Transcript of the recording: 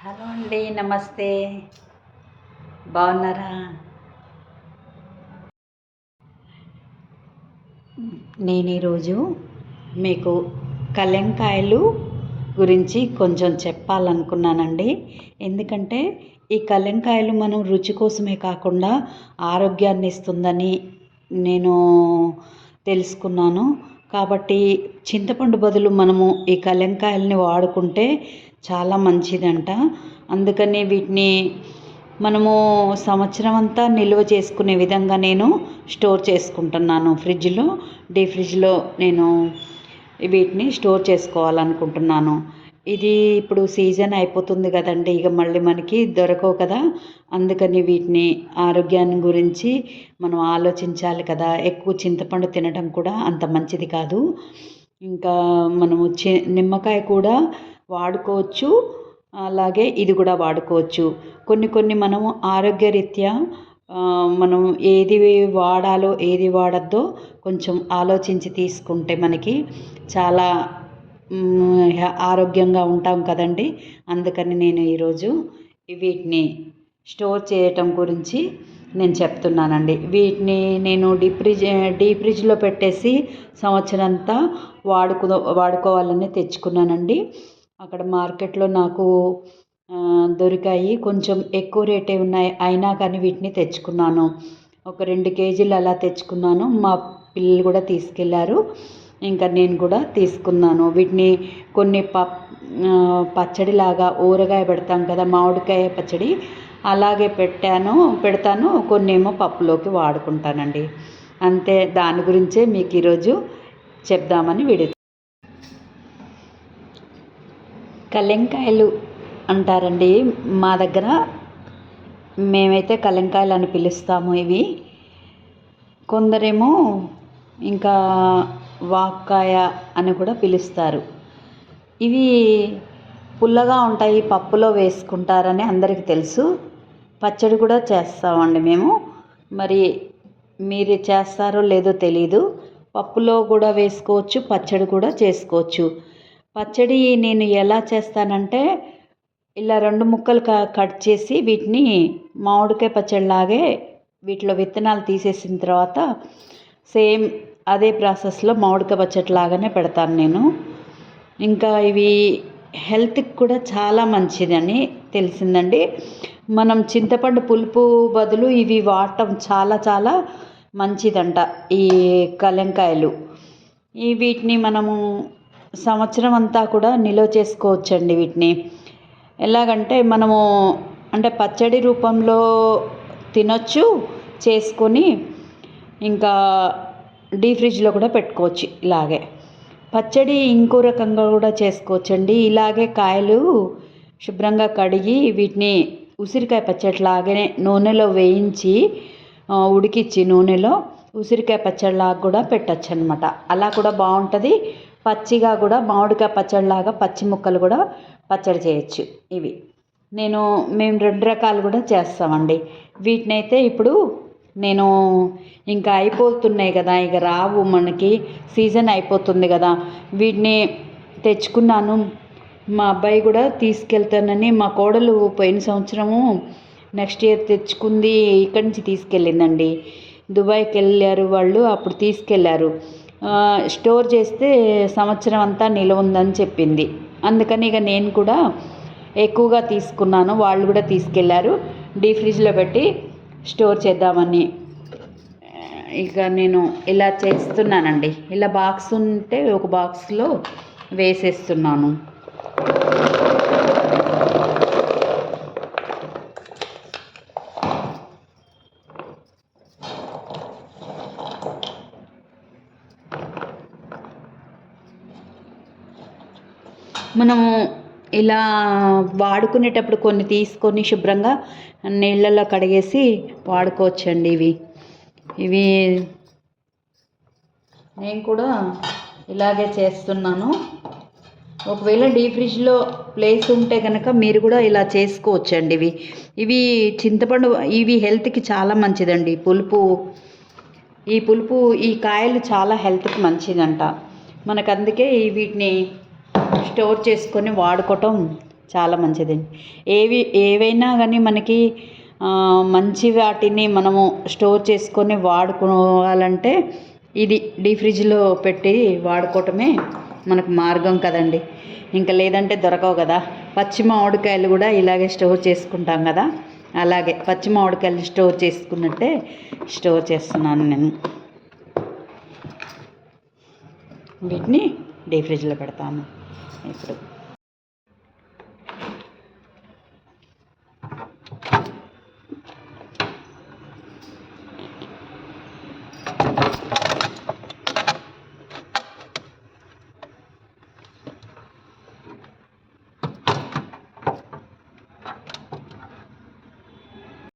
Hello అండి, నమస్తే. బాగున్నారా? నేను ఈరోజు మీకు కలంకాయలు గురించి కొంచెం చెప్పాలనుకున్నానండి. ఎందుకంటే ఈ కలంకాయలు మనం రుచి కోసమే కాకుండా ఆరోగ్యాన్ని ఇస్తుందని నేను తెలుసుకున్నాను. కాబట్టి చింతపండు బదులు మనము ఈ కలంకాయలని వాడుకుంటే చాలా మంచిదంట. అందుకని వీటిని మనము సంవత్సరం అంతా నిల్వ చేసుకునే విధంగా నేను స్టోర్ చేసుకుంటున్నాను. డీప్ ఫ్రిడ్జ్లో నేను వీటిని స్టోర్ చేసుకోవాలనుకుంటున్నాను. ఇది ఇప్పుడు సీజన్ అయిపోతుంది కదండి, ఇక మళ్ళీ మనకి దొరకవు కదా. అందుకని వీటిని ఆరోగ్యాన్ని గురించి మనం ఆలోచించాలి కదా. ఎక్కువ చింతపండు తినడం కూడా అంత మంచిది కాదు. ఇంకా మనము నిమ్మకాయ కూడా వాడుకోవచ్చు, అలాగే ఇది కూడా వాడుకోవచ్చు. కొన్ని మనము ఆరోగ్యరీత్యా మనం ఏది వాడాలో ఏది వాడద్దో కొంచెం ఆలోచించి తీసుకుంటే మనకి చాలా ఆరోగ్యంగా ఉంటాం కదండి. అందుకని నేను ఈరోజు వీటిని స్టోర్ చేయటం గురించి నేను చెప్తున్నానండి. వీటిని నేను డీప్ ఫ్రిడ్జ్లో పెట్టేసి సంవత్సరం అంతా వాడుకోవాలని తెచ్చుకున్నానండి. అక్కడ మార్కెట్లో నాకు దొరికాయి. కొంచెం ఎక్కువ రేటే ఉన్నాయి, అయినా కానీ వీటిని తెచ్చుకున్నాను. ఒక 2 కేజీలు అలా తెచ్చుకున్నాను. మా పిల్లలు కూడా తీసుకెళ్ళారు, ఇంకా నేను కూడా తీసుకున్నాను. వీటిని కొన్ని పచ్చడిలాగా ఊరగాయ పెడతాం కదా, మామిడికాయ పచ్చడి అలాగే పెడతాను. కొన్ని ఏమో పప్పులోకి వాడుకుంటానండి. అంతే, దాని గురించే మీకు ఈరోజు చెప్దామని వీడియో. కలంకాయలు అంటారండి మా దగ్గర, మేమైతే కలంకాయలు అని పిలుస్తాము. ఇవి కొందరేమో ఇంకా వాక్కాయ అని కూడా పిలుస్తారు. ఇవి పుల్లగా ఉంటాయి, పప్పులో వేసుకుంటారని అందరికీ తెలుసు. పచ్చడి కూడా చేస్తామండి మేము. మరి మీరు చేస్తారో లేదో తెలీదు. పప్పులో కూడా వేసుకోవచ్చు, పచ్చడి కూడా చేసుకోవచ్చు. పచ్చడి నేను ఎలా చేస్తానంటే, ఇలా 2 ముక్కలు కట్ చేసి వీటిని మామిడికాయ పచ్చడిలాగే వీటిలో విత్తనాలు తీసేసిన తర్వాత సేమ్ అదే ప్రాసెస్లో మామిడికాయ పచ్చడిలాగానే పెడతాను నేను. ఇంకా ఇవి హెల్త్కి కూడా చాలా మంచిదని తెలిసిందండి. మనం చింతపండు పులుపు బదులు ఇవి వాడటం చాలా చాలా మంచిదంట. ఈ కలంకాయలు వీటిని మనము సంవత్సరం అంతా కూడా నిల్వ చేసుకోవచ్చండి. వీటిని ఎలాగంటే మనము అంటే పచ్చడి రూపంలో తినొచ్చు చేసుకొని, ఇంకా డీప్ ఫ్రిడ్జ్లో కూడా పెట్టుకోవచ్చు. ఇలాగే పచ్చడి ఇంకో రకంగా కూడా చేసుకోవచ్చండి. ఇలాగే కాయలు శుభ్రంగా కడిగి వీటిని ఉసిరికాయ పచ్చడిలాగానే నూనెలో వేయించి ఉడికించి నూనెలో ఉసిరికాయ పచ్చడిలాగా కూడా పెట్టచ్చు అనమాట. అలా కూడా బాగుంటుంది. పచ్చిగా కూడా మామిడికాయ పచ్చడిలాగా పచ్చి ముక్కలు కూడా పచ్చడి చేయొచ్చు. మేము 2 రకాలు కూడా చేస్తామండి. వీటినైతే ఇప్పుడు నేను ఇంకా అయిపోతున్నాయి కదా, ఇక రావు, మనకి సీజన్ అయిపోతుంది కదా. వీటిని తెచ్చుకున్నాను. మా అబ్బాయి కూడా తీసుకెళ్తానని, మా కోడలు పోయిన సంవత్సరము నెక్స్ట్ ఇయర్ తెచ్చుకుంది, ఇక్కడి నుంచి తీసుకెళ్ళిందండి. దుబాయ్కి వెళ్ళారు వాళ్ళు, అప్పుడు తీసుకెళ్ళారు. స్టోర్ చేస్తే సంవత్సరం అంతా నిల్వ ఉందని చెప్పింది. అందుకని ఇక నేను కూడా ఎక్కువగా తీసుకున్నాను. వాళ్ళు కూడా తీసుకెళ్ళారు, డీప్ ఫ్రిడ్జ్లో పెట్టి స్టోర్ చేద్దామని. ఇక నేను ఇలా చేస్తున్నానండి. ఇలా బాక్స్ ఉంటే ఒక బాక్స్లో వేసేస్తున్నాను. మనము ఇలా వాడుకునేటప్పుడు కొన్ని తీసుకొని శుభ్రంగా నీళ్ళల్లో కడిగేసి వాడుకోవచ్చండి. ఇవి నేను కూడా ఇలాగే చేస్తున్నాను. ఒకవేళ డీప్ ఫ్రిడ్జ్లో ప్లేస్ ఉంటే కనుక మీరు కూడా ఇలా చేసుకోవచ్చండి. ఇవి చింతపండు, ఇవి హెల్త్కి చాలా మంచిదండి. ఈ కాయలు చాలా హెల్త్కి మంచిదంట మనకు. అందుకే వీటిని స్టోర్ చేసుకొని వాడుకోవటం చాలా మంచిదండి. ఏవైనా కానీ మనకి మంచి వాటిని మనము స్టోర్ చేసుకొని వాడుకోవాలంటే ఇది డీప్ ఫ్రిడ్జ్లో పెట్టి వాడుకోవటమే మనకు మార్గం కదండి. ఇంకా లేదంటే దొరకవు కదా. పచ్చి మామిడికాయలు కూడా ఇలాగే స్టోర్ చేసుకుంటాం కదా, అలాగే పచ్చి మామిడికాయలు స్టోర్ చేసుకున్నట్టే స్టోర్ చేస్తున్నాను నేను. వీటిని డీప్ ఫ్రిడ్జ్లో పెడతాను ఇప్పుడు.